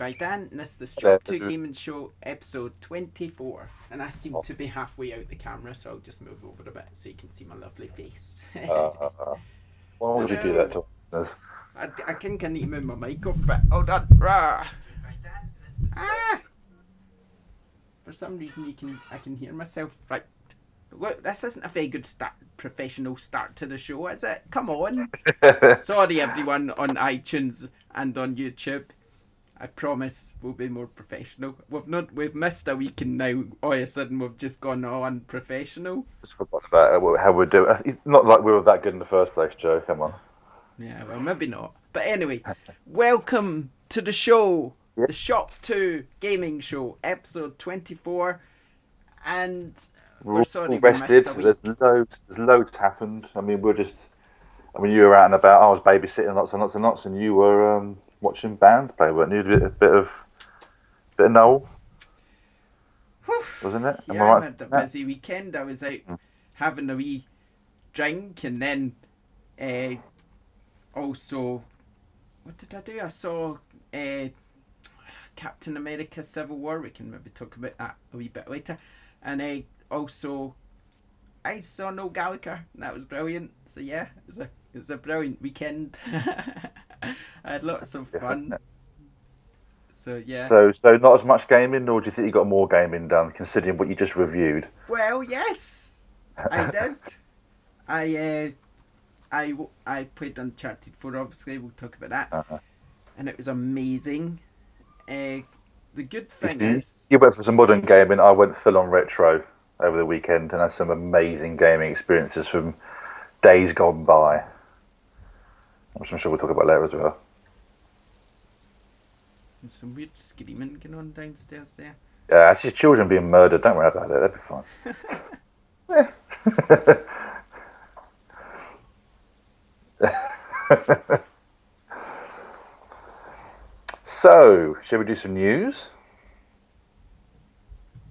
Right, Dan, and this is the Hello. ShopTo Gaming Show, episode 24. And I seem to be halfway out the camera, so I'll just move over a bit so you can see my lovely face. Why would you do that Hello. to listeners? I think I need to move my mic up a bit. Hold on. Rah. Ah! For some reason I can hear myself. Right. Look, this isn't a very good professional start to the show, is it? Come on. Sorry, everyone on iTunes and on YouTube. I promise we'll be more professional. We've missed a week and now all of a sudden we've just gone all unprofessional. Just forgot about how we're doing. It's not like we were that good in the first place, Joe. Come on. Yeah, well, maybe not. But anyway, welcome to the show, Yeah. the ShopTo Gaming Show, episode 24. And We're we're all sorry we rested. missed a week. There's loads happened. I mean, you were out and about. I was babysitting lots and lots, and you were watching bands play, weren't you? A bit of Noel, Whew. wasn't it? Am I Yeah, I right? had a busy weekend. I was out having a wee drink and then also, what did I do? I saw Captain America Civil War. We can maybe talk about that a wee bit later. And also, I saw Noel Gallagher, and that was brilliant. So yeah, it was a brilliant weekend. I had lots of fun. So yeah. So not as much gaming, or do you think you got more gaming done, considering what you just reviewed? Well, yes, I did. I played Uncharted 4, obviously, we'll talk about that. Uh-huh. And it was amazing. The good thing You is... you went for some modern gaming. I went full on retro over the weekend and had some amazing gaming experiences from days gone by, which I'm sure we'll talk about later as well. There's some weird screaming going on downstairs there. Yeah, it's your children being murdered. Don't worry about it. That'll be fine. So, shall we do some news?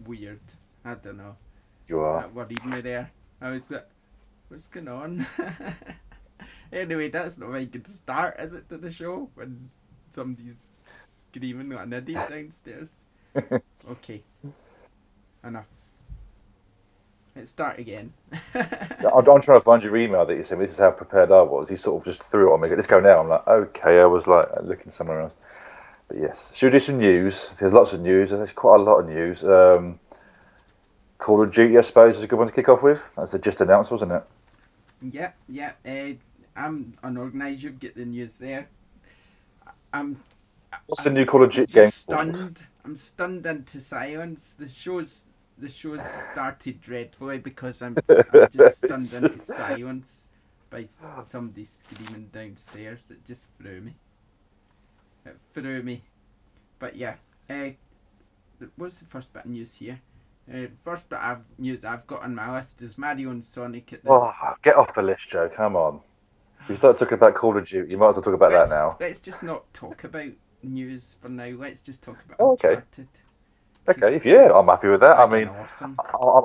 Weird. I don't know. You are. That worried me there. I was like, what's going on? Anyway, that's not a very good start, is it, to the show? When somebody's screaming like an idiot downstairs. Okay. Enough. Let's start again. I'm trying to find your email that you sent me. This is how prepared I was. He sort of just threw it on me. Let's go now. I'm like, okay. I was like looking somewhere else. But yes, should we do some news? There's lots of news. There's quite a lot of news. Call of Duty, I suppose, is a good one to kick off with. That's just announced, wasn't it? Yeah. I'm unorganised. You've got the news there. What's the new Call of Duty game? Stunned. I'm stunned into silence. The show's started dreadfully because I'm just stunned into silence by somebody screaming downstairs. It just threw me. But yeah, what's the first bit of news here? First bit of news I've got on my list is Mario and Sonic at the... Oh, get off the list, Joe. Come on. We start talking about Call of Duty. You might as well talk about that now. Let's just not talk about news for now. Let's just talk about okay. Uncharted. Okay, yeah, I'm happy with that. I mean, awesome.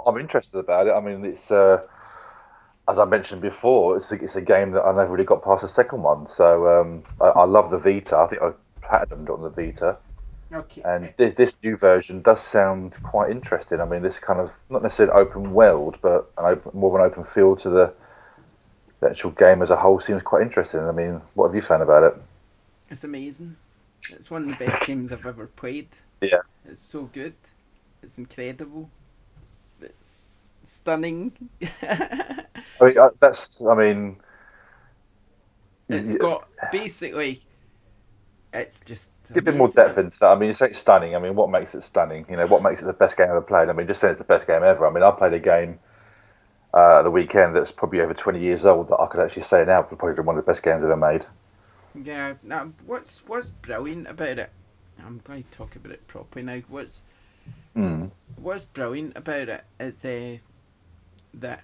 I'm interested about it. I mean, it's as I mentioned before, it's a game that I never really got past the second one. So I love the Vita. I think I platinumed on the Vita. Okay. And this new version does sound quite interesting. I mean, this kind of not necessarily open world, but more of an open feel to the actual game as a whole seems quite interesting. I mean, what have you found about it? It's amazing. It's one of the best games I've ever played. Yeah. It's so good. It's incredible. It's stunning. It's got basically. It's just a bit more depth into that. I mean, you say it's stunning. I mean, what makes it stunning? You know, what makes it the best game I've ever played? I mean, just saying it's the best game ever. I mean, I played a game the weekend that's probably over 20 years old that I could actually say now was probably one of the best games ever made. Yeah. Now, what's brilliant about it? I'm going to talk about it properly now. What's brilliant about it is that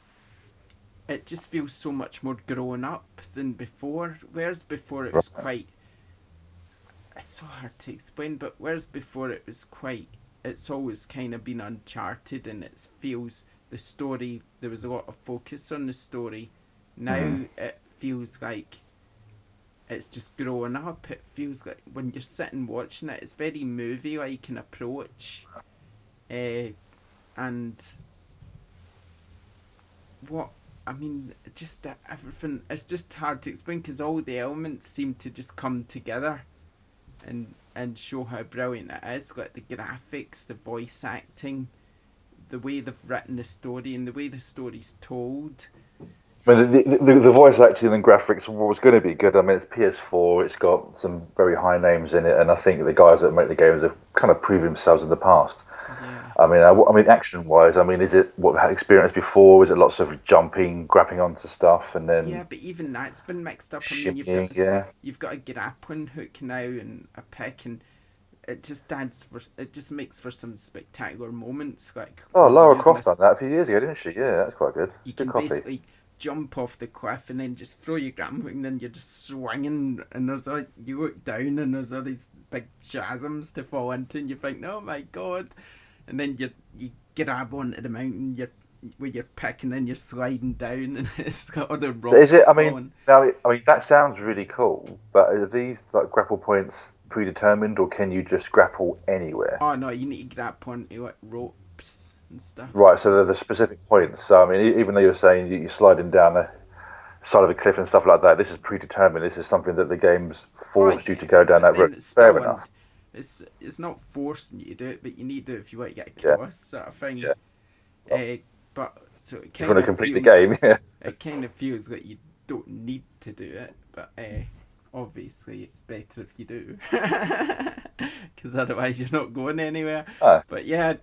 it just feels so much more grown up than before. Whereas before it was quite... It's so hard to explain, but whereas before it was quite... It's always kind of been Uncharted, and it feels... The story... There was a lot of focus on the story. Now it feels like it's just growing up. It feels like when you're sitting watching it, it's very movie-like an approach. And what I mean, just everything. It's just hard to explain because all the elements seem to just come together, and show how brilliant it is. Like the graphics, the voice acting, the way they've written the story, and the way the story's told. I mean, the voice acting and graphics was going to be good. I mean, it's PS4. It's got some very high names in it, and I think the guys that make the games have kind of proven themselves in the past. Yeah. I mean, action-wise, I mean, is it what we had experienced before? Is it lots of jumping, grabbing onto stuff, and then Yeah, but even that's been mixed up. I mean, shimmying? you've got a grappling hook now and a pick, and it just makes for some spectacular moments. Like Oh, when you're Lara using Croft this, done that a few years ago, didn't she? Yeah, that's quite good. you Good can copy. basically jump off the cliff and then just throw your grappling hook, and then you're just swinging, and there's like you look down and there's all these big chasms to fall into, and you think, oh my god, and then you grab onto the mountain, you're with your pick, and then you're sliding down, and it's got other rocks Is it? I falling. mean, now, I mean that sounds really cool, but are these like grapple points predetermined, or can you just grapple anywhere? Oh no, you need to grab onto like ropes and stuff. Right, so they're the specific points. So, I mean, even though you're saying you're sliding down the side of a cliff and stuff like that, this is predetermined. This is something that the game's forced you to go down that route. Fair enough. It's not forcing you to do it, but you need to do it if you want to get Yeah. across, sort of thing. Yeah. But so it If kind you want to complete the game, yeah. It kind of feels like you don't need to do it, but obviously it's better if you do, because otherwise you're not going anywhere. Oh. But yeah,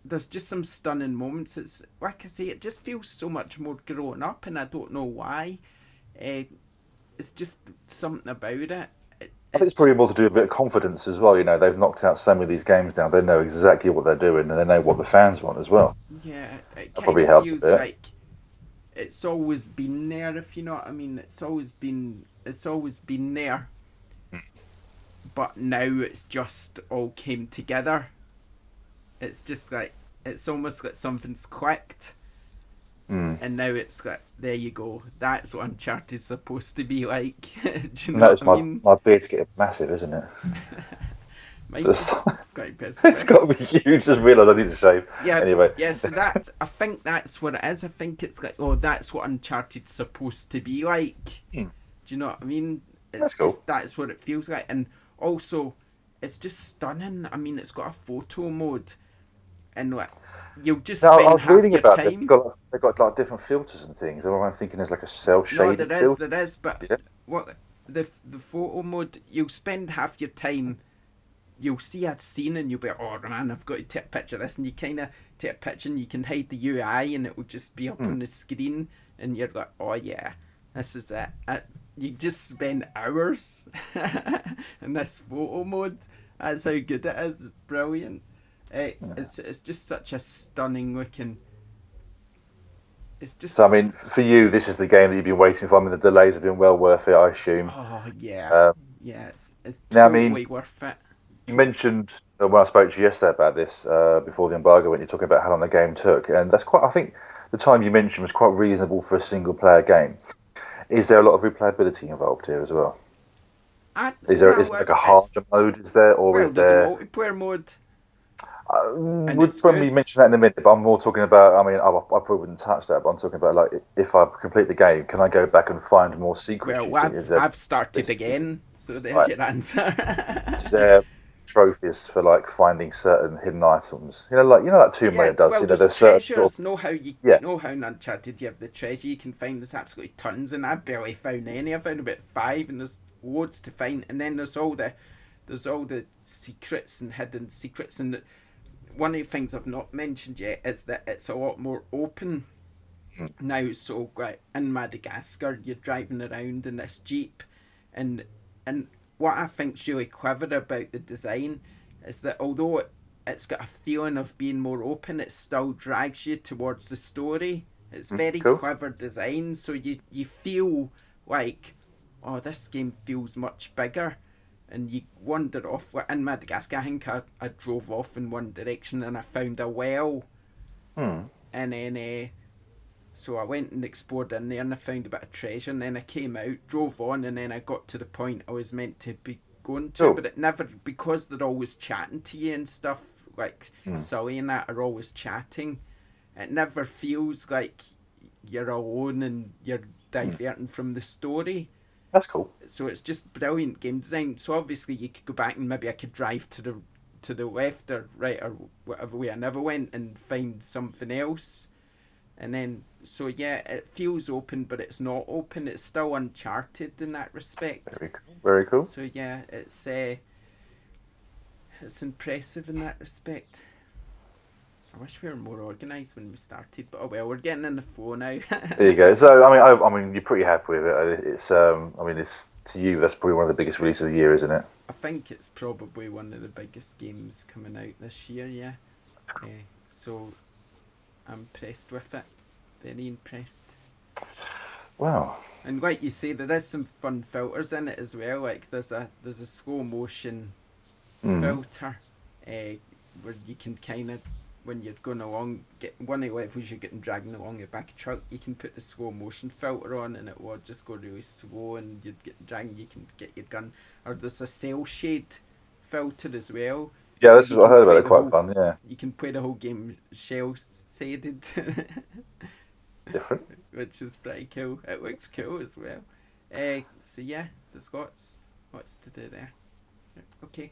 there's just some stunning moments. It's like I say, it just feels so much more grown up, and I don't know why. It's just something about it. I think it's probably more to do with a bit of confidence as well. You know, they've knocked out so many of these games now. They know exactly what they're doing, and they know what the fans want as well. Yeah, it That probably kind of helps a feels bit. like it's always been there, if you know what I mean. It's always been there, but now it's just all came together. It's just like it's almost like something's clicked, and now it's like, there you go. That's what Uncharted's supposed to be like. Do you know Notice what I mean? my beard's getting massive, isn't it? Mine's quite big. It's got to be huge. Just realised I need to shave. Yeah. Anyway. Yeah. So I think that's what it is. I think it's like, oh, that's what Uncharted's supposed to be like. Do you know what I mean? It's That's cool. just that's what it feels like, and also it's just stunning. I mean, it's got a photo mode, and like you'll just Now, spend I was half reading your about time. this. They've got like different filters and things. And I'm thinking there's like a cell No, shaded filter. there is, but Yeah. what the photo mode, you'll spend half your time. You'll see a scene and you'll be like, oh man, I've got to take a picture of this, and you kind of take a picture and you can hide the UI and it will just be up on the screen, and you're like, oh yeah, this is it. You just spend hours in this photo mode. That's how good it is. It's brilliant. It's just such a stunning looking. It's just. So I mean, for you, this is the game that you've been waiting for. I mean, the delays have been well worth it, I assume. Oh yeah, yeah. It's now, totally I mean, worth it. You mentioned when I spoke to you yesterday about this before the embargo, when you're talking about how long the game took, and that's quite. I think the time you mentioned was quite reasonable for a single-player game. Is there a lot of replayability involved here as well? Is there like a harder mode? Is there, or is there a multiplayer mode? Would probably mention that in a minute, but I'm more talking about. I mean, I probably wouldn't touch that, but I'm talking about like if I complete the game, can I go back and find more secrets? Well, I've started again, so there's your answer. Is there trophies for like finding certain hidden items? You know, like Tomb Raider does. Well, you know, there's certain treasures. sort of, know how in Uncharted you have the treasure you can find. There's absolutely tons, and I barely found any. I found about 5, and there's loads to find. And then there's all the secrets and hidden secrets. And one of the things I've not mentioned yet is that it's a lot more open now. So like, in Madagascar, you're driving around in this jeep, and what I think's really clever about the design is that although it's got a feeling of being more open, it still drags you towards the story. It's very clever design, so you feel like, oh, this game feels much bigger, and you wander off. In Madagascar, I think I drove off in one direction and I found a well, and then So I went and explored in there and I found a bit of treasure, and then I came out, drove on, and then I got to the point I was meant to be going to, Cool. but it never, because they're always chatting to you and stuff, like Sully and that are always chatting, it never feels like you're alone and you're diverting from the story. That's cool. So it's just brilliant game design. So obviously you could go back and maybe I could drive to the left or right or whatever way I never went and find something else. And then, so yeah, it feels open, but it's not open. It's still Uncharted in that respect. Very cool. Very cool. So yeah, it's impressive in that respect. I wish we were more organised when we started, but oh well, we're getting in the flow now. There you go. So I mean, you're pretty happy with it. It's it's to you, that's probably one of the biggest releases of the year, isn't it? I think it's probably one of the biggest games coming out this year. Yeah. So I'm impressed with it. Very impressed. Wow. And like you say, there is some fun filters in it as well. Like there's a slow motion filter, where you can kind of, when you're going along, get one of the levels you're getting dragging along the back of a truck, you can put the slow motion filter on and it will just go really slow and you'd get dragging, you can get your gun. Or there's a cell shade filter as well. Yeah, So this is what I heard about it. Quite fun, yeah. You can play the whole game shell shaded. Different. Which is pretty cool. It looks cool as well. So yeah, there's lots to do there. Okay.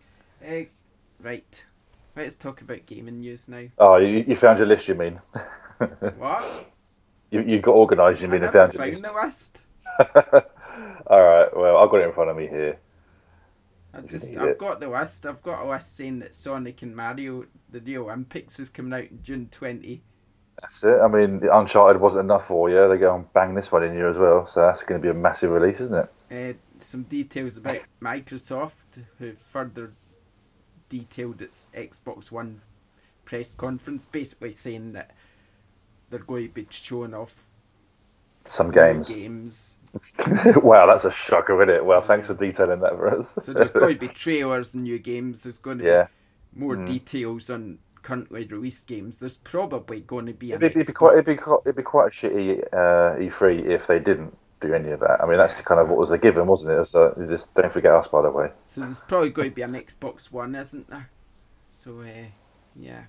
Right. Let's talk about gaming news now. Oh, you found your list, you mean? What? You got organised, you mean, and found your list. the list. All right. Well, I've got it in front of me here. I've got the list. I've got a list saying that Sonic and Mario, the new Olympics, is coming out in June 20. That's it. I mean, the Uncharted wasn't enough for you. They go and bang this one in here as well. So that's going to be a massive release, isn't it? Some details about Microsoft, who further detailed its Xbox One press conference, basically saying that they're going to be showing off some games. Wow, that's a shocker, isn't it? Well, thanks for detailing that for us. So there's going to be trailers and new games. There's going to be more details on currently released games. There's probably going to be it'd be quite a shitty E3 if they didn't do any of that. I mean, that's kind of what was a given, wasn't it? So just don't forget us, by the way. So there's probably going to be an Xbox One, isn't there? So yeah,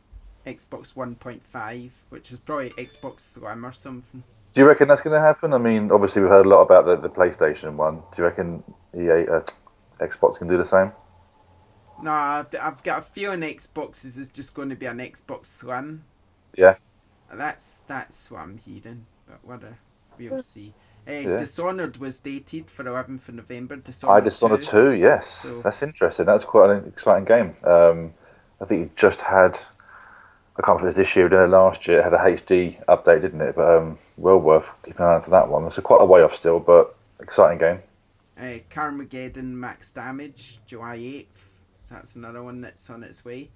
Xbox 1.5, which is probably Xbox Slim or something. Do you reckon that's going to happen? I mean, obviously we've heard a lot about the PlayStation one. Do you reckon Xbox can do the same? No, I've got a feeling Xbox is just going to be an Xbox Slim. Yeah. That's what I'm hearing, but we'll see. Dishonored was dated for 11th of November. Dishonored 2, yes. So, that's interesting. That's quite an exciting game. I think it just had, I can't remember if it was this year or last year, it had a HD update, didn't it? But well worth keeping an eye out for that one. It's quite a way off still, but exciting game. Carmageddon Max Damage, July 8th. So that's another one that's on its way.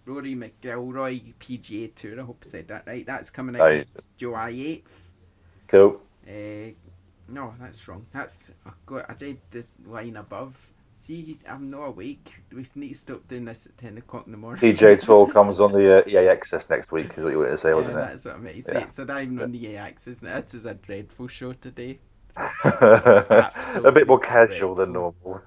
Rory McIlroy PGA Tour, I hope I said that right. That's coming out July 8th. Cool. No, that's wrong. I read the line above. See, I'm not awake. We need to stop doing this at 10 o'clock in the morning. PGA Tour comes on the EA Access next week, is what you were going to say, wasn't it? That's what I meant to say. So not even on the EA Access. This is a dreadful show today. A bit more casual than normal.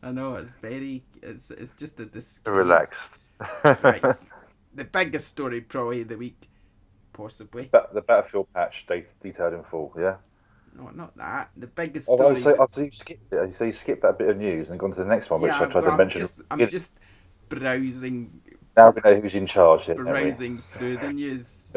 I know, it's just a disgrace. Relaxed. Right. The biggest story probably of the week, possibly. The Battlefield patch detailed in full, yeah? No, not that. The biggest story... So you skipped it. So you skipped that bit of news and gone to the next one, which I tried to mention. I'm just browsing... Now we know who's in charge. Browsing through the news.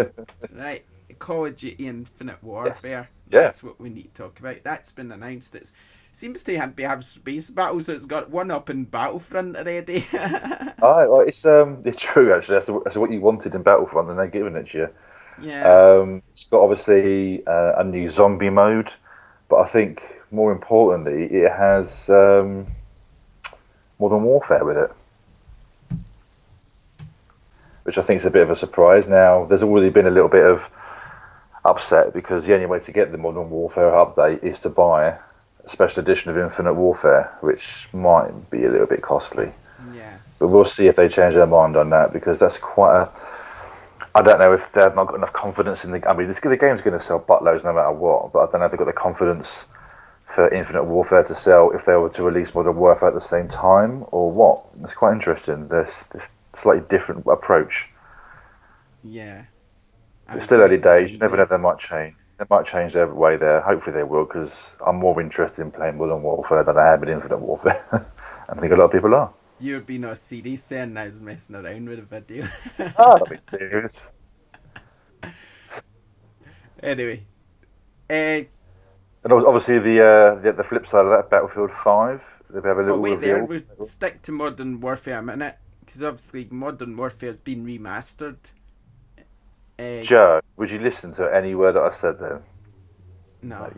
Right. Call of Duty Infinite Warfare. Yes. That's what we need to talk about. That's been announced. It seems to have space battles, so it's got one up in Battlefront already. Well, it's true actually. That's what you wanted in Battlefront, and they're giving it to you. Yeah. It's got obviously a new zombie mode, but I think more importantly, it has Modern Warfare with it, which I think is a bit of a surprise. Now, there's already been a little bit of upset because the only way to get the Modern Warfare update is to buy a special edition of Infinite Warfare, which might be a little bit costly. Yeah. But we'll see if they change their mind on that, because that's quite a. I don't know if they've not got enough confidence in the. I mean, the game's going to sell buttloads no matter what, but I don't know if they've got the confidence for Infinite Warfare to sell if they were to release Modern Warfare at the same time, or what. It's quite interesting. There's this slightly different approach. Yeah. It's still early days. You never know, they might change. They might change their way there. Hopefully they will, because I'm more interested in playing Modern Warfare than I am in Infinite Warfare. I think a lot of people are. You're being all serious saying I was messing around with a video. Oh, I'm being serious. Anyway. And obviously the flip side of that, Battlefield 5, they have a little reveal. We'll stick to Modern Warfare a minute, because obviously Modern Warfare's been remastered. Joe, would you listen to any word that I said then? No.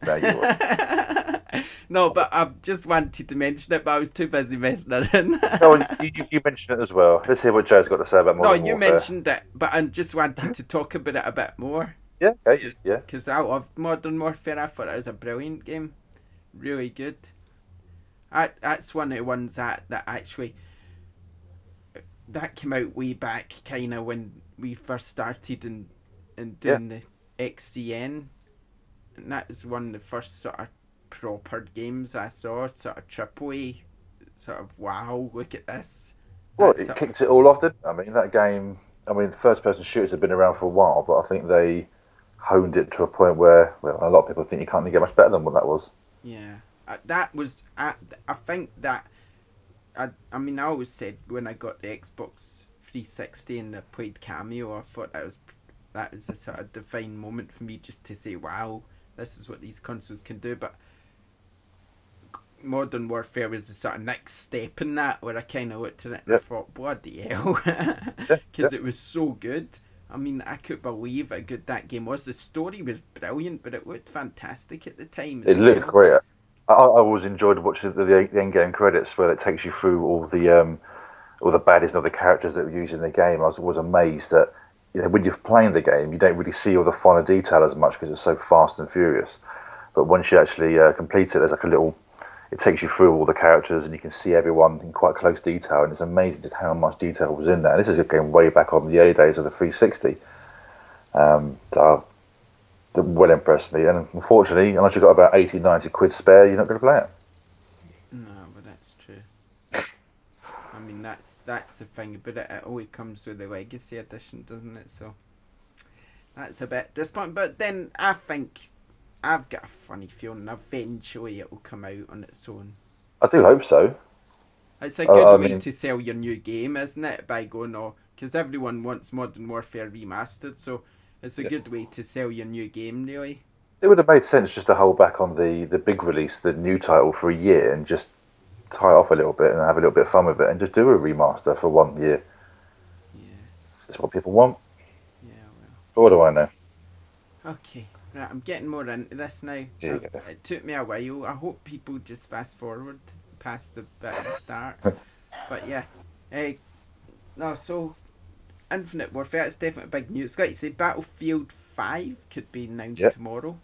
No, you would. No, but I just wanted to mention it, but I was too busy messing around. No, you mentioned it as well. Let's hear what Joe's got to say about Modern Warfare. No, you mentioned it, but I just wanted to talk about it a bit more. Yeah, okay, yeah. Because I love Modern Warfare. I thought it was a brilliant game. Really good. That's one of the ones that actually... That came out way back, kind of, when we first started and doing the XCN. And that was one of the first sort of proper games I saw, sort of AAA, sort of, wow, look at this. Well, it kicked it all off, didn't it? I mean, that game, first-person shooters have been around for a while, but I think they honed it to a point where, well, a lot of people think you can't really get much better than what that was. Yeah. That was, I think that, I always said when I got the Xbox 360 and I played Cameo, I thought that was a sort of defining moment for me, just to say, wow, this is what these consoles can do. But Modern Warfare was the sort of next step in that, where I kind of looked at it and I thought, bloody hell, because it was so good. I mean, I couldn't believe how good that game was. The story was brilliant, but it looked fantastic at the time. It looked great. I always enjoyed watching the end-game credits, where it takes you through all the baddies and all the characters that were used in the game. I was amazed that, when you're playing the game, you don't really see all the finer detail as much because it's so fast and furious. But once you actually complete it, there's like it takes you through all the characters and you can see everyone in quite close detail, and it's amazing just how much detail was in there. And this is a game way back on the early days of the 360. So that well impressed me. And unfortunately, unless you've got about 80, 90 quid spare, you're not going to play it. No, but that's true. I mean, that's the thing about it. It always comes with the Legacy Edition, doesn't it? So that's a bit disappointing. But then I think I've got a funny feeling eventually it will come out on its own. I do hope so. It's a good way to sell your new game, isn't it? By going, because everyone wants Modern Warfare remastered, so it's a good way to sell your new game, really. It would have made sense just to hold back on the big release, the new title, for a year and just tie it off a little bit and have a little bit of fun with it and just do a remaster for 1 year. Yeah. That's what people want. Yeah, well. But what do I know? Okay. Right, I'm getting more into this now. It took me a while. I hope people just fast forward past the bit at the start. But yeah. So Infinite Warfare, it's definitely big news. Like you say, Battlefield 5 could be announced tomorrow.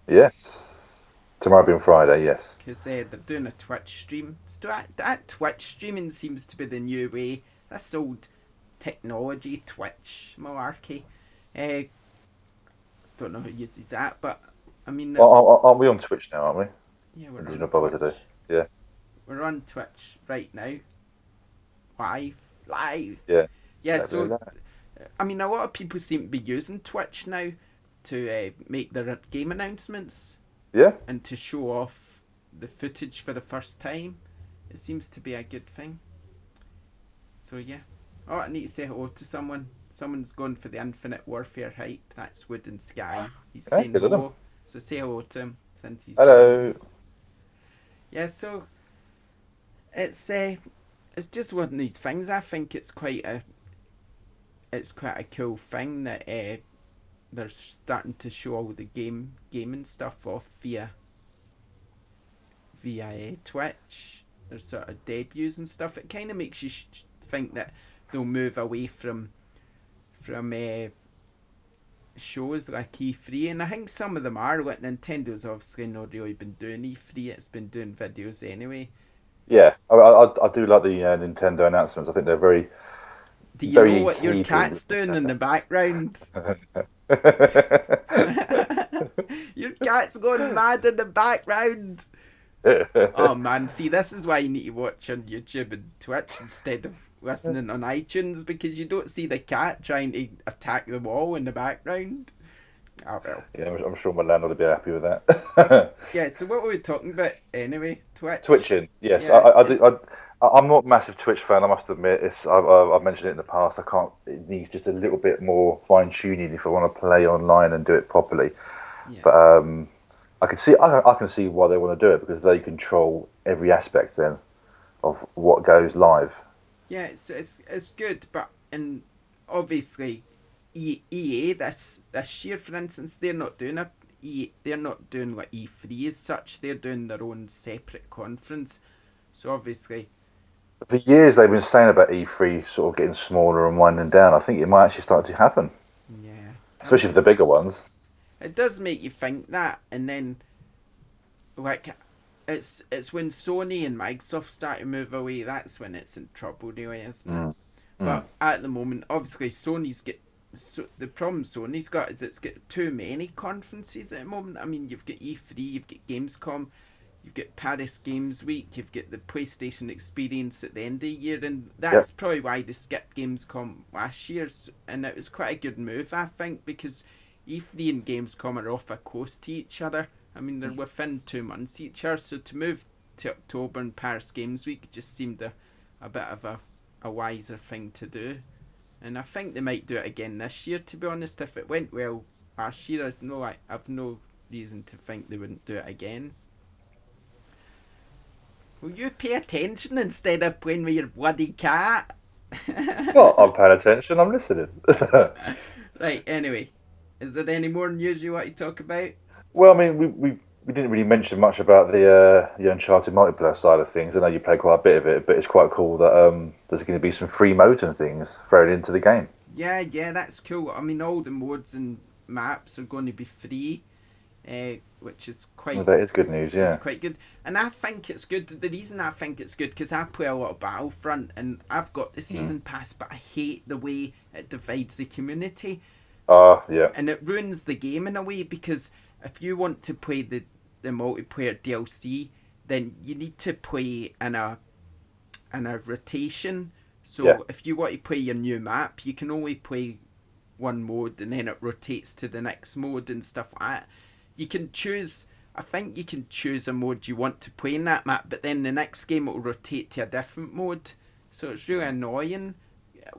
Yes. Tomorrow being Friday, yes. Because they're doing a Twitch stream. So that Twitch streaming seems to be the new way. That's old technology, Twitch malarkey. Don't know who uses that, but I mean... aren't we on Twitch now, aren't we? Yeah, we're Did on you not bother Twitch. to do? Yeah. We're on Twitch right now. Live. Yeah. Yeah, so... I mean, a lot of people seem to be using Twitch now to make their game announcements. Yeah. And to show off the footage for the first time. It seems to be a good thing. So, yeah. Oh, I need to say hello to someone. Someone's going for the Infinite Warfare hype. That's Wood and Sky. He's saying hello. So say hello to him since he's hello. Yeah, so it's just one of these things. I think it's quite a cool thing that they're starting to show all the gaming stuff off via Twitch. There's sort of debuts and stuff. It kind of makes you think that they'll move away from shows like E3, and I think some of them are. Like Nintendo's obviously not really been doing E3, it's been doing videos anyway. Yeah, I do like the Nintendo announcements. I think they're very, Do you know very what your key to cat's doing in the background? Your cat's going mad in the background. Oh man, see, this is why you need to watch on YouTube and Twitch instead of listening on iTunes, because you don't see the cat trying to attack the wall in the background. Oh well. Yeah, I'm sure my landlord would be happy with that. Yeah, so what were we talking about anyway? Twitch? Twitching, yes, Yeah, I do. I'm not a massive Twitch fan. I must admit, I've mentioned it in the past. I can't. It needs just a little bit more fine tuning if I want to play online and do it properly. yeah. But I can see why they want to do it, because they control every aspect then of what goes live. Yeah, it's good, but and obviously, EA this year, for instance, they're not doing like E3 as such. They're doing their own separate conference. So obviously, For years they've been saying about E3 sort of getting smaller and winding down. I think it might actually start to happen, yeah, I especially mean, for the bigger ones. it does make you think that, and then like it's when Sony and Microsoft start to move away, that's when it's in trouble, really, isn't it? Mm. Mm. But at the moment, obviously, the problem Sony's got is it's got too many conferences at the moment. I mean, you've got E3, you've got Gamescom, you've got Paris Games Week, you've got the PlayStation Experience at the end of the year, and Yep. that's probably why they skipped Gamescom last year. And it was quite a good move, I think, because E3 and Gamescom are off a coast to each other. I mean, they're within 2 months each other, so to move to October and Paris Games Week just seemed a bit of a wiser thing to do. And I think they might do it again this year, to be honest. If it went well last year, I've no reason to think they wouldn't do it again. Will you pay attention instead of playing with your bloody cat? Well, I'm paying attention. I'm listening. Right, anyway. Is there any more news you want to talk about? Well, I mean, we didn't really mention much about the Uncharted multiplayer side of things. I know you played quite a bit of it, but it's quite cool that there's going to be some free modes and things thrown into the game. Yeah, that's cool. I mean, all the modes and maps are going to be free, which is Well, that is good news, it's yeah. quite good. And I think it's good. The reason I think it's good, because I play a lot of Battlefront, and I've got the season pass, but I hate the way it divides the community, Yeah. and it ruins the game in a way, because if you want to play the multiplayer DLC, then you need to play in a rotation. So Yeah. if you want to play your new map, you can only play one mode, and then it rotates to the next mode and stuff like that. You can choose. I think you can choose a mode you want to play in that map, but then the next game it will rotate to a different mode. So it's really annoying.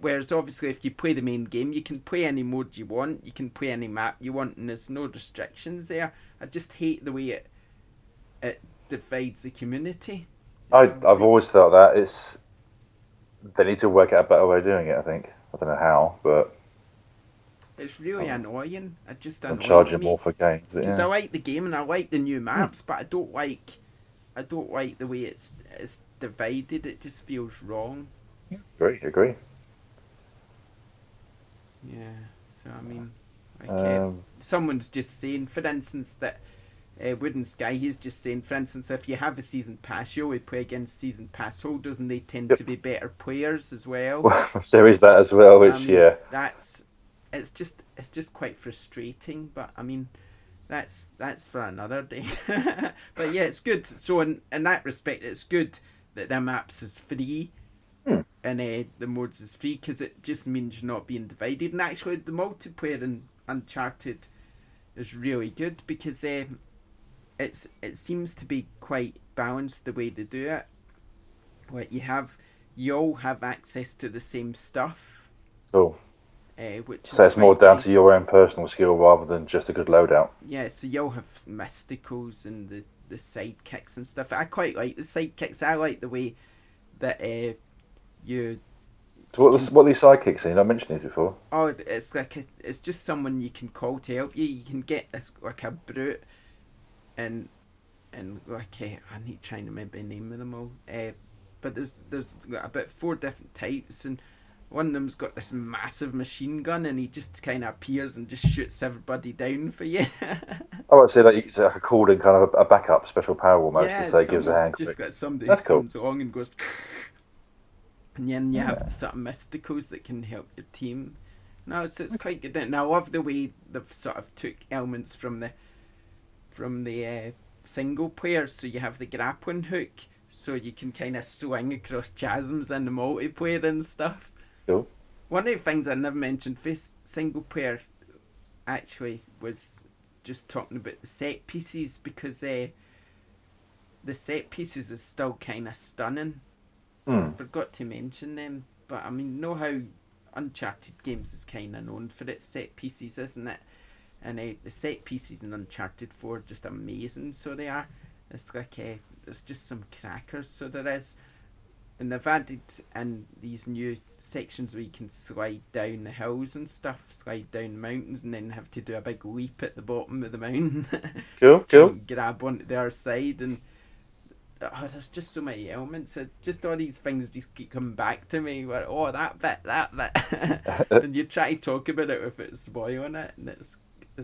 Whereas obviously if you play the main game, you can play any mode you want, you can play any map you want, and there's no restrictions there. I just hate the way it divides the community. I've always felt that they need to work out a better way of doing it. I think I don't know how, but It's really annoying. It just I'm annoys charging me. more for games. But Because I yeah, like the game and I like the new maps, but I don't like the way it's divided. It just feels wrong. agree. Yeah. So I mean, like Um, someone's just saying, for instance, that Wooden Sky, he's just saying, for instance, if you have a season pass, you always play against season pass holders, and they tend Yep. to be better players as well. well, there is that as well, So, which I mean, yeah, it's just quite frustrating. But I mean, that's for another day. But yeah, it's good. So in that respect, it's good that the maps is free. And the modes is free, because it just means you're not being divided. And actually, the multiplayer in Uncharted is really good, because it seems to be quite balanced the way they do it. Like you all have access to the same stuff, cool. which So is it's more quite down nice. to your own personal skill rather than just a good loadout. Yeah, so you all have mysticals and the sidekicks and stuff. I quite like the sidekicks. I like the way that you. So what are these sidekicks? I mentioned these before. Oh, it's like it's just someone you can call to help you. You can get like a brute, and like I need to try and remember the name of them all. But there's about 4 different types, and one of them's got this massive machine gun, and he just kind of appears and just shoots everybody down for you. I would say like it's like a called in kind of a backup special power almost Yeah, to say gives a hand. just got somebody That's who cool. comes along and goes, and then you have the sort of mysticals that can help your team. No, so it's quite good. And I love the way they've sort of took elements from the single player. So you have the grappling hook, so you can kind of swing across chasms in the multiplayer and stuff. Cool. One of the things I never mentioned for single player actually was just talking about the set pieces, because the set pieces is still kind of stunning. I forgot to mention them, but I mean, know how Uncharted games is kind of known for its set pieces, isn't it? And the set pieces in Uncharted 4 are just amazing, so they are. It's like, there's just some crackers, so there is. And they've added in these new sections where you can slide down the hills and stuff, slide down mountains, and then have to do a big leap at the bottom of the mountain. Cool. And grab onto the other side, and there's just so many elements. Just all these things just keep coming back to me. Where that bit, and you try to talk about it if it's spoiling it, and it's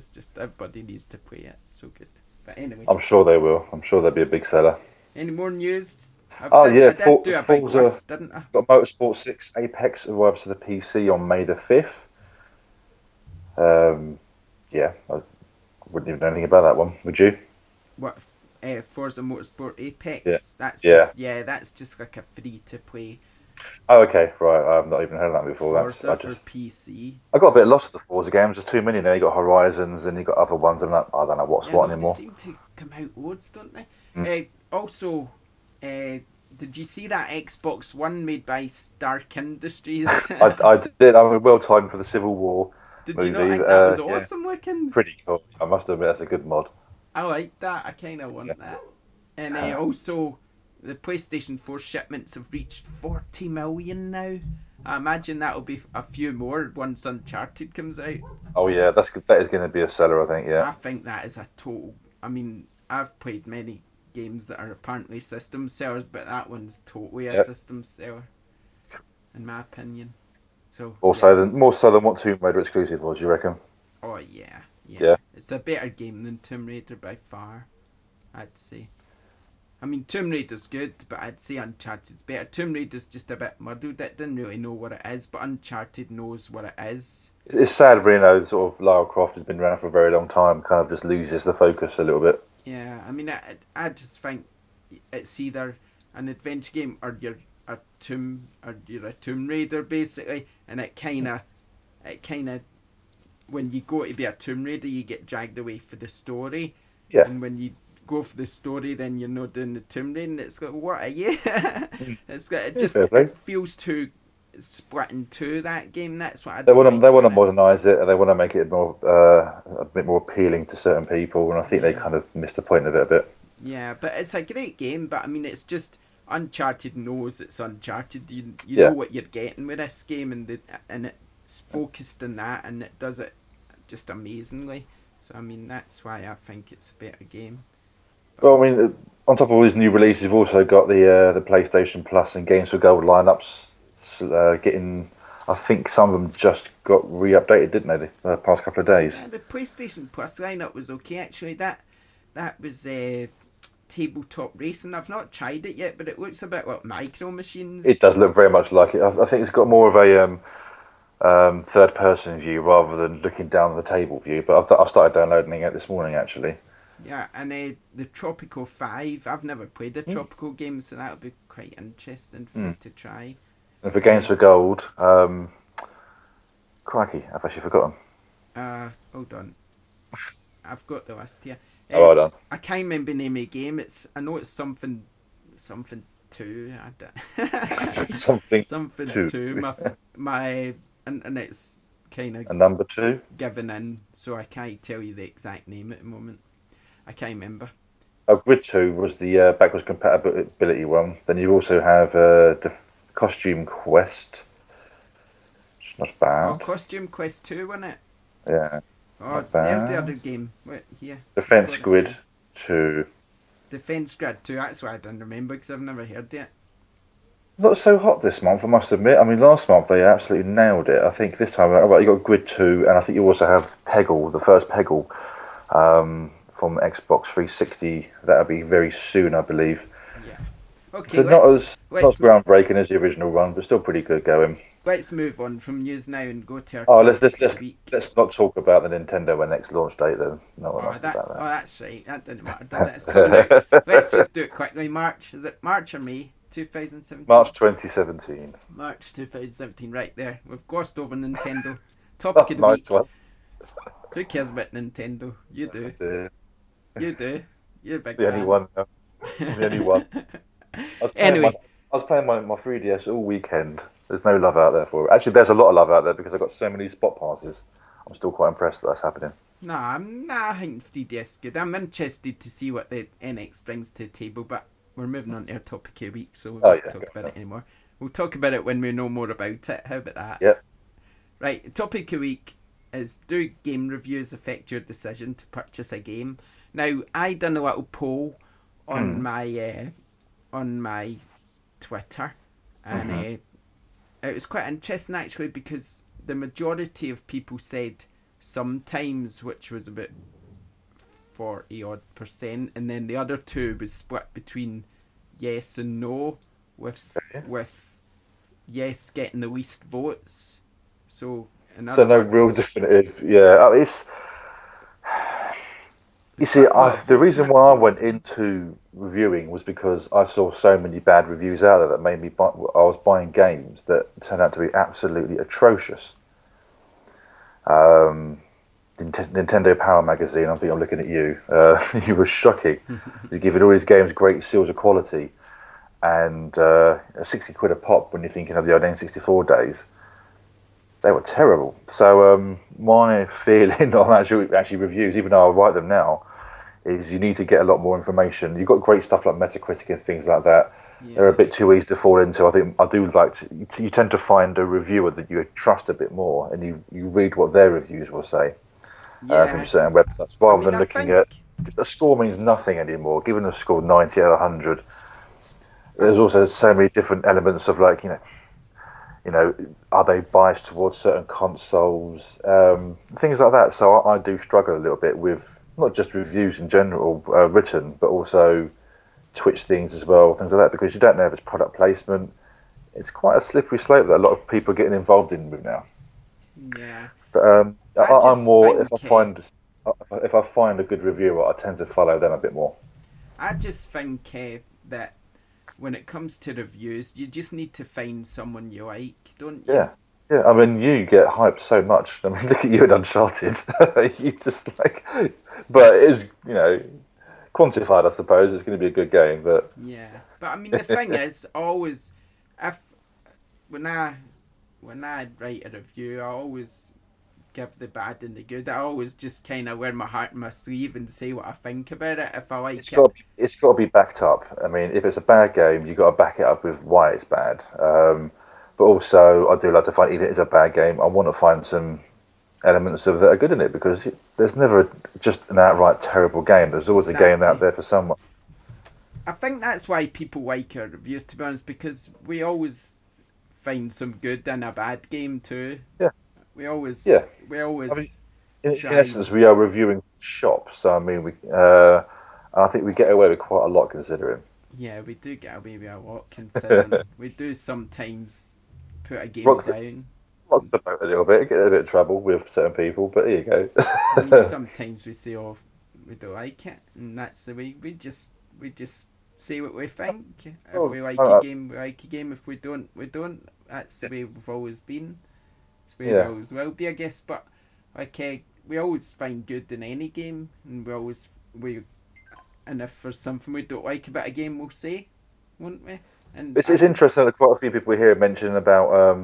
just everybody needs to play it. It's so good. But anyway, I'm sure they will. I'm sure they'll be a big seller. Any more news? I did do a big Forza, list, didn't I? got Motorsport 6 Apex arrives to the PC on May the 5th. Yeah, I wouldn't even know anything about that one. Would you? What? Forza Motorsport Apex. Yeah. That's just like a free to play. Oh, okay, right. I've not even heard of that before. Forza for PC. I got a bit lost with the Forza games. There's too many now. You got Horizons and you got other ones. I'm like, I don't know what's what anymore. They seem to come out loads, don't they? Also, did you see that Xbox One made by Stark Industries? I did. I mean, well timed for the Civil War. Did movie. you not think that was awesome looking? Pretty cool. I must admit, that's a good mod. I like that. I kind of want that. And also, the PlayStation 4 shipments have reached 40 million now. I imagine that'll be a few more once Uncharted comes out. Oh yeah, that is going to be a seller, I think. Yeah. I think that is a total. I mean, I've played many games that are apparently system sellers, but that one's totally a system seller, in my opinion. So more so than what Tomb Raider exclusive was, you reckon? Oh yeah. It's a better game than Tomb Raider by far, I'd say. I mean, Tomb Raider's good, but I'd say Uncharted's better. Tomb Raider's just a bit muddled. It didn't really know what it is, but Uncharted knows what it is. It's sad, sort of Lara Croft has been around for a very long time, kind of just loses the focus a little bit. Yeah, I mean, I just think it's either an adventure game or you're a Tomb Raider, basically, and it kind of when you go to be a Tomb Raider, you get dragged away for the story. Yeah. And when you go for the story, then you're not doing the Tomb Raider, and it's got, what are you? It feels too split in two, that game. That's what they want to modernise it, and they want to make it more a bit more appealing to certain people, and I think they kind of missed the point of it a bit. Yeah, but it's a great game, but I mean, it's just Uncharted knows it's Uncharted. You know what you're getting with this game, and it's focused on that, and it does it just amazingly. So I mean, that's why I think it's a better game. Well, I mean, on top of all these new releases, you've also got the PlayStation Plus and Games for Gold lineups. I think some of them just got re-updated, didn't they, the past couple of days? Yeah, the PlayStation Plus lineup was okay, actually. That was tabletop racing. I've not tried it yet, but it looks a bit like Micro Machines. It does look very much like it. I think it's got more of a third-person view rather than looking down the table view. But I started downloading it this morning, actually. Yeah, and the Tropical 5. I've never played a Tropical game, so that would be quite interesting for me to try. And for Games for Gold, crikey, I've actually forgotten. Hold on. I've got the list here. Well done. I can't remember the name of the game. I know it's something 2. something 2. My internet's kind of a number 2 given in, so I can't tell you the exact name at the moment. I can't remember. Grid 2 was the backwards compatibility one. Then you also have the Costume Quest. It's not bad. Oh, Costume Quest 2, wasn't it? Yeah. Oh, there's the other game. Wait, here. Defense Grid 2. Defense Grid 2, that's what I didn't remember because I've never heard it. Not so hot this month, I must admit. I mean, last month they absolutely nailed it. I think this time, right, you got Grid 2, and I think you also have Peggle, the first Peggle from Xbox 360. That'll be very soon, I believe. Yeah. Okay, So not as let's groundbreaking as the original one, but still pretty good going. let's move on from news now and go to our Oh, topic of the week. let's not talk about the Nintendo next launch date then. No one wants about That's right. That didn't matter, does it? It's coming out. Let's just do it quickly. March, is it March or May 2017? March 2017. March 2017, right there. We've glossed over Nintendo. Topic Oh, of the nice week. one. Who cares about Nintendo? You do. You do. You're a big The only fan. one. The only one. Anyway. I was playing my 3DS all weekend. There's no love out there for it. Actually, there's a lot of love out there because I got so many spot passes. I'm still quite impressed that that's happening. Nah, I think 3DS is good. I'm interested to see what the NX brings to the table, but we're moving on to our topic of the week, so we won't talk about it anymore. We'll talk about it when we know more about it. How about that? Yep. Right, the topic of the week is, do game reviews affect your decision to purchase a game? Now, I done a little poll on my Twitter, and it was quite interesting actually, because the majority of people said sometimes, which was about 40 odd %, and then the other two was split between yes and no, with yes getting the least votes. So no words, real definitive. Yeah, it's. You see, the reason why I went into reviewing was because I saw so many bad reviews out there that made me I was buying games that turned out to be absolutely atrocious. Nintendo Power Magazine, I think I'm looking at you. You were shocking. You're giving all these games great seals of quality, and 60 quid a pop when you're thinking of the old N64 days. They were terrible. So my feeling on actually reviews, even though I write them now, is you need to get a lot more information. You've got great stuff like Metacritic and things like that. Yeah. They're a bit too easy to fall into. I think I do like to, you tend to find a reviewer that you trust a bit more, and you read what their reviews will say from certain websites, rather than looking at. A score means nothing anymore. Given a score 90 out of 100, there's also so many different elements of, like, are they biased towards certain consoles, things like that. So I do struggle a little bit with not just reviews in general, written, but also Twitch things as well, things like that, because you don't know if it's product placement. It's quite a slippery slope that a lot of people are getting involved in with now. Yeah. But I'm more, if I find a good reviewer, I tend to follow them a bit more. I just think that when it comes to reviews, you just need to find someone you like, don't you? Yeah. I mean, you get hyped so much. I mean, look at you at Uncharted. You just but it is, quantified. I suppose it's going to be a good game, but yeah. But I mean, the thing is, always, when I write a review, I always give the bad and the good. I always just kind of wear my heart in my sleeve and say what I think about it. If I like it's got to be backed up. I mean, if it's a bad game, you got to back it up with why it's bad. But also, I do like to find, even if it's a bad game, I want to find some elements that are good in it, because there's never just an outright terrible game. There's always a game out there for someone. I think that's why people like our reviews, to be honest, because we always find some good in a bad game too. Yeah. We always. I mean, in essence, we are reviewing shops. So I mean, I think we get away with quite a lot, considering. Yeah, we do get away with a lot, considering we do sometimes put a game down. Rock the boat a little bit, get a bit of trouble with certain people, but here you go. I mean, sometimes we say, "Oh, we don't like it," and that's the way we just say what we think. If we like a game, we like a game. If we don't, we don't. That's the way we've always been. It's the way we always will be, I guess. But we always find good in any game, and and if there's something we don't like about a game, we'll say, won't we? And it's interesting that quite a few people here mention about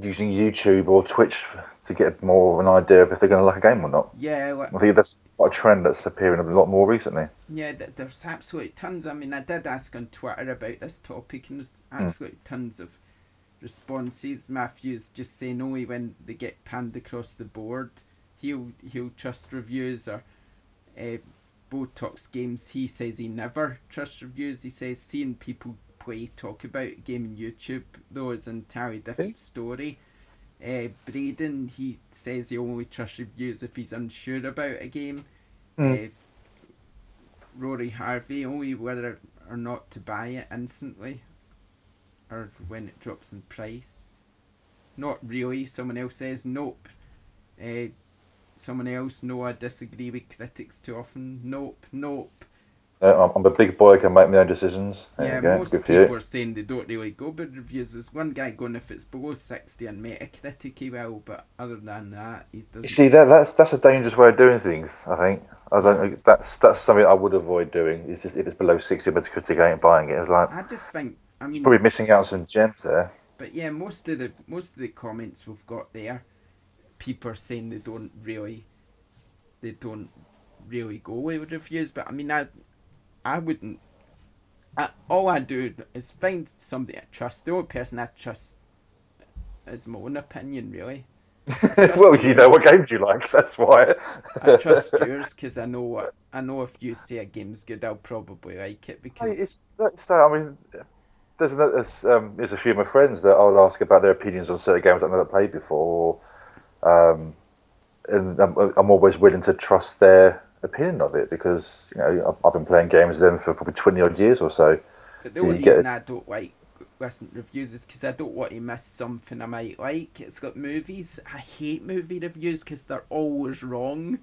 using YouTube or Twitch to get more of an idea of if they're going to like a game or not. Yeah, I think that's a trend that's appearing a lot more recently. Yeah, there's absolutely tons. I mean, I did ask on Twitter about this topic, and there's absolutely tons of responses. Matthew's just saying, only when they get panned across the board, he'll trust reviews. Or Botox Games, he says he never trusts reviews. He says seeing people play, talk about a game on YouTube, though it's an entirely different story. Braden, he says he only trusts reviews if he's unsure about a game. Rory Harvey, only whether or not to buy it instantly or when it drops in price. Not really. Someone else says nope. Someone else, no, I disagree with critics too often. Nope. I'm a big boy, I can make my own decisions. Most people are saying they don't really go by reviews. There's one guy going, if it's below 60 on Metacritic he will, but other than that he doesn't. You see, that's a dangerous way of doing things, I think. I don't. That's something I would avoid doing. It's just if it's below 60 Metacritic, I ain't buying it. It's like, I just think, probably missing out on some gems there. But yeah, most of the comments we've got there, people are saying they don't really go away with reviews. But I mean, I wouldn't. All I do is find somebody I trust. The only person I trust is my own opinion, really. Well, you know what games you like. That's why. I trust yours because I know if you say a game's good, I'll probably like it because. I mean, there's a few of my friends that I'll ask about their opinions on certain games I've never played before, and I'm always willing to trust their opinion of it because I've been playing games with them for probably 20 odd years or so. But the only reason I don't like listen to reviews is because I don't want to miss something I might like. It's got movies. I hate movie reviews because they're always wrong.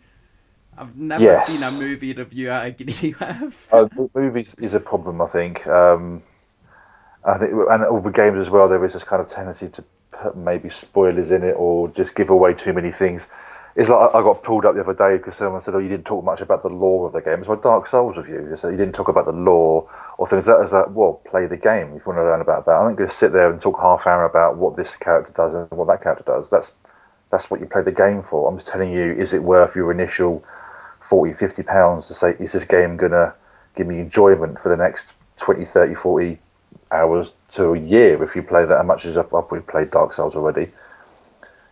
I've never seen a movie review I agree with. Movies is a problem, I think. I think, and all the games as well, there is this kind of tendency to put maybe spoilers in it or just give away too many things. It's like I got pulled up the other day because someone said, "Oh, you didn't talk much about the lore of the game." It's my Dark Souls review. So you didn't talk about the lore or things like that. Well, play the game if you want to learn about that. I'm not going to sit there and talk half hour about what this character does and what that character does. That's what you play the game for. I'm just telling you, is it worth your initial £40-50 to say, is this game going to give me enjoyment for the next 20, 30, 40 hours to a year if you play that much as I've probably played Dark Souls already?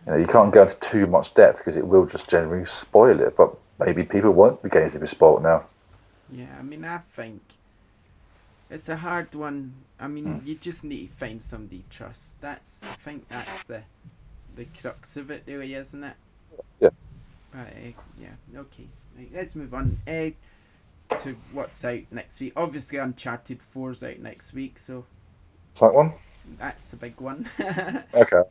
You can't go into too much depth because it will just generally spoil it. But maybe people want the games to be spoiled now. Yeah, I mean, I think it's a hard one. I mean, you just need to find somebody you trust. I think that's the crux of it, really, isn't it? Yeah. But yeah, okay. Right, let's move on to what's out next week. Obviously, Uncharted 4's out next week, so. That one? That's a big one. Okay,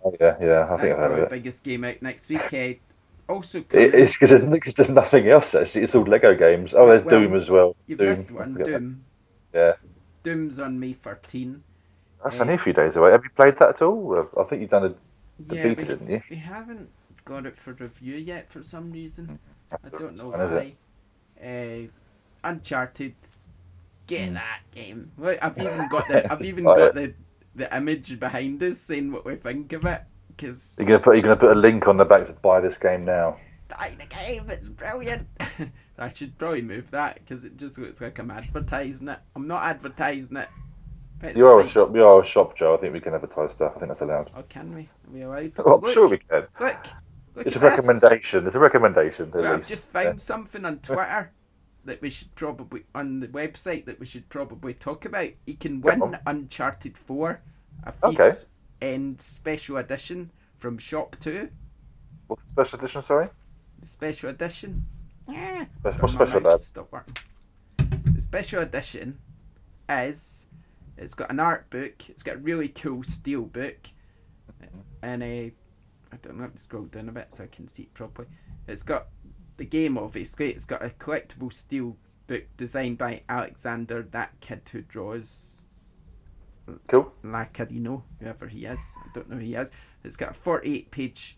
yeah. I think I've heard of it. The biggest game out next week. Also, it's because there's nothing else. Actually, it's all Lego games. Oh, there's Doom as well. You've Doom. missed one. Doom. Yeah. Doom's on May 13. That's only a few days away. Have you played that at all? I think you've done a beta, didn't you? We haven't got it for review yet for some reason. I don't know why. Uncharted. Get that game. Well, I've even got the image behind us saying what we think of it. Cause you're gonna put a link on the back to buy this game now. Buy the game, it's brilliant. I should probably move that because it just looks like I'm advertising it. I'm not advertising it. You are a shop, Joe. I think we can advertise stuff. I think that's allowed. Oh, can we? Are we allowed? Oh, I'm sure we can. Look it's a recommendation. It's a recommendation. I've just found something on Twitter that we should probably on the website that we should probably talk about. You can win Uncharted 4, a Feast End special edition from ShopTo. What's the special edition? Sorry. The special edition. Yeah. What's special about? Stop working. The special edition is it's got an art book. It's got a really cool steel book, and I don't know. Let me scroll down a bit so I can see it properly. It's got the game, obviously. It's got a collectible steel book designed by Alexander, that kid who draws. Cool. Lacarino, whoever he is. I don't know who he is. It's got a 48-page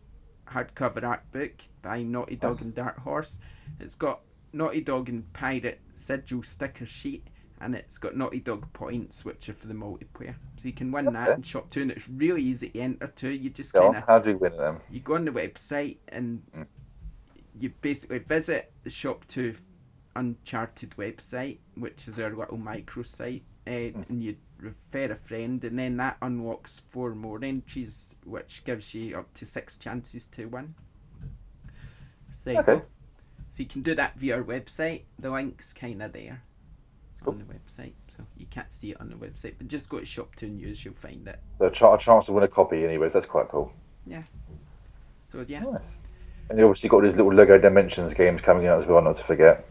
hardcover art book by Naughty Dog and Dark Horse. It's got Naughty Dog and Pirate sigil sticker sheet, and it's got Naughty Dog points, which are for the multiplayer. So you can win that in ShopTo, and it's really easy to enter too. You just how do you win them? You go on the website and you basically visit the ShopTo Uncharted website, which is our little microsite, and you refer a friend, and then that unlocks 4 more entries, which gives you up to 6 chances to win. So there you go. So you can do that via our website. The link's kind of there. on the website, so you can't see it on the website. But just go to ShopTo News, you'll find it. A chance to win a copy, anyways. That's quite cool. Yeah. So yeah. Nice. And you obviously got these little Lego Dimensions games coming out as well, not to forget.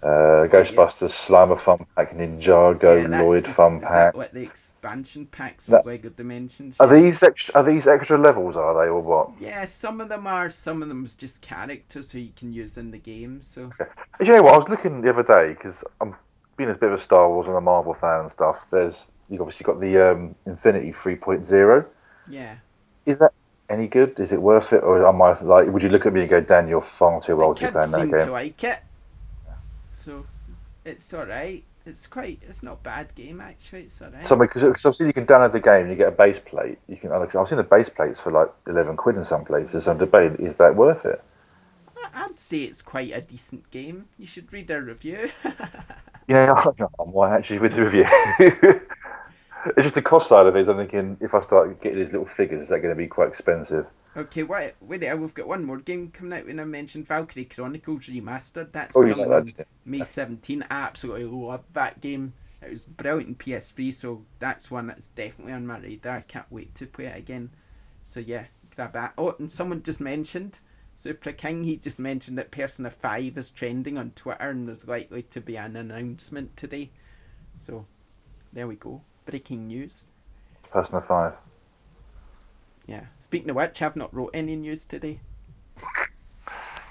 Ghostbusters, Slimer Fun Pack, Ninjago, Lloyd Fun Pack. Is that what the expansion packs for Lego Dimensions? Are these extra levels? Are they or what? Yeah, some of them are. Some of them's just characters who you can use in the game. So. Okay. You know what? I was looking the other day because I'm being a bit of a Star Wars and a Marvel fan and stuff. You've obviously got the Infinity 3.0. Yeah. Is that any good? Is it worth it, or am I like? Would you look at me and go, "Dan, you're far too old to be playing that game"? The kids seem to like it. So, it's alright. It's not a bad game actually. It's alright. So because obviously you can download the game, and you get a base plate. I've seen the base plates for like £11 in some places. Some debate: is that worth it? I'd say it's quite a decent game. You should read a review. Yeah, I'm actually with the review. It's just the cost side of things. I'm thinking if I start getting these little figures, is that going to be quite expensive? Okay, wait there. We've got one more game coming out when I mentioned Valkyrie Chronicles Remastered. That's coming on May 17. I absolutely love that game. It was brilliant in PS3, so that's one that's definitely on my radar. I can't wait to play it again. So yeah, grab that. Oh, and someone just mentioned, Super King, he just mentioned that Persona 5 is trending on Twitter and there's likely to be an announcement today. So, there we go. Breaking news. Persona 5. Yeah. Speaking of which, I've not wrote any news today.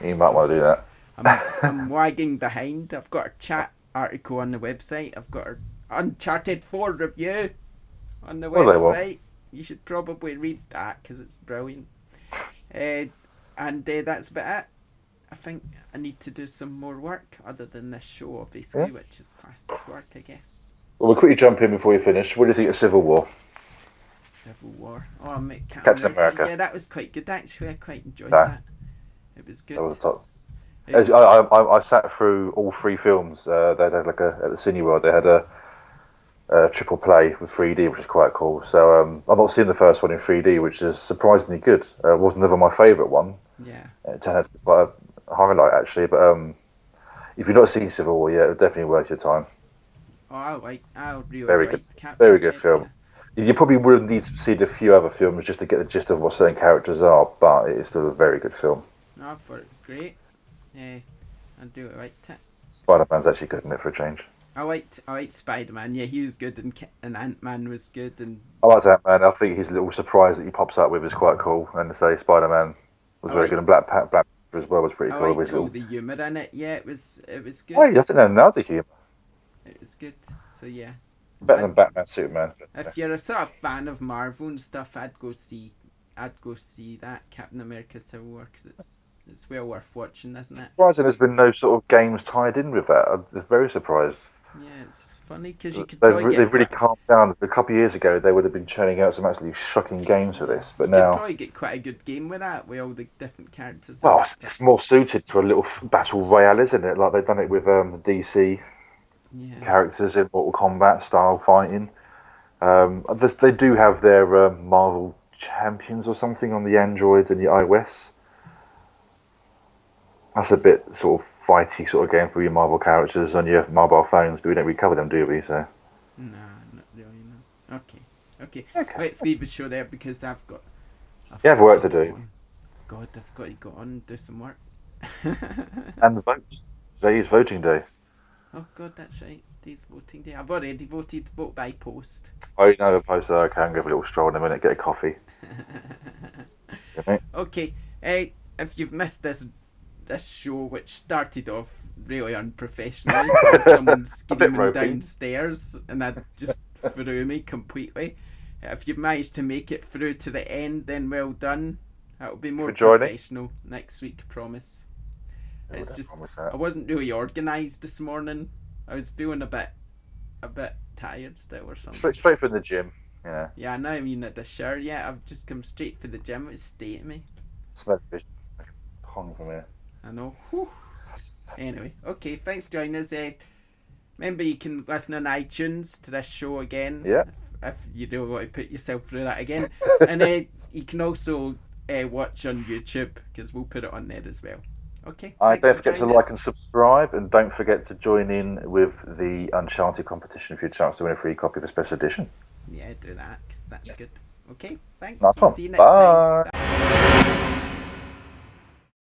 You might want to do that. I'm lagging behind. I've got a chat article on the website. I've got an Uncharted 4 review on the website. You should probably read that because it's brilliant. And that's about it. I think I need to do some more work other than this show, obviously, which is classed as work, I guess. Well, we'll quickly jump in before you finish. What do you think of Civil War? Civil War. Oh, mate, Captain America. Yeah, that was quite good. Actually, I quite enjoyed that. It was good. That was top. I sat through all 3 films. They had at the Cineworld. They had a triple play with 3D, which is quite cool. So I've not seen the first one in 3D, which is surprisingly good. It wasn't never my favourite one. Yeah. It turned out to be quite a highlight actually. But if you've not seen Civil War yet, it definitely worth your time. Oh, I really very like good, Captain very good film. Yeah. You probably would need to see a few other films just to get the gist of what certain characters are, but it is still a very good film. No, I thought it was great. Yeah, I really liked it. Spider-Man's actually good in it for a change. I liked Spider-Man. Yeah, he was good, and Ant-Man was good, and I liked Ant-Man. I think his little surprise that he pops up with is quite cool. And to say Spider-Man was very good, and Black Panther as well was pretty cool. I liked all the humour in it. Yeah, it was good. Oh, you have to know another humour. It was good. So yeah. Better than Batman, Superman. If you're a sort of fan of Marvel and stuff, I'd go see that Captain America Civil War because it's well worth watching, isn't it? Surprising there's been no sort of games tied in with that. I'm very surprised. Yeah, it's funny because you could they've really calmed down. A couple of years ago, they would have been churning out some absolutely shocking games for this, but now you could probably get quite a good game with that, with all the different characters. Well, it's more suited to a little battle royale, isn't it? Like they've done it with the DC characters in Mortal Kombat style fighting. They do have their Marvel Champions or something on the Androids and the iOS. That's a bit sort of fighty sort of game for your Marvel characters on your mobile phones, but we don't really cover them, do we? So. No, not really. No. Okay. Let's leave the show there because I've got work to do. God, I've got to go on and do some work. And the votes. Today is voting day. Oh God, that's right. Today's voting day. I've already voted. Vote by post. Oh, you know the post. I can go for a little stroll in a minute, get a coffee. Okay. If you've missed this show, which started off really unprofessionally, with someone screaming downstairs, and that just threw me completely. If you've managed to make it through to the end, then well done. That'll be more professional next week, promise. It's just I wasn't really organised this morning. I was feeling a bit tired still or something. Straight from the gym, yeah. Yeah, now I mean at the shower. Yeah, I've just come straight for the gym. It's staying me. Smell the fish. Pong from here. I know. Whew. Anyway, okay. Thanks for joining us. Remember, you can listen on iTunes to this show again. Yeah. If you don't want to put yourself through that again, and you can also watch on YouTube because we'll put it on there as well. Okay. Don't thanks for forget to joining like us. and subscribe, and don't forget to join in with the Uncharted competition for your chance to win a free copy of the special edition. Yeah, do that, 'cause that's good. Okay, thanks. Nice We'll one. see you next time. Bye.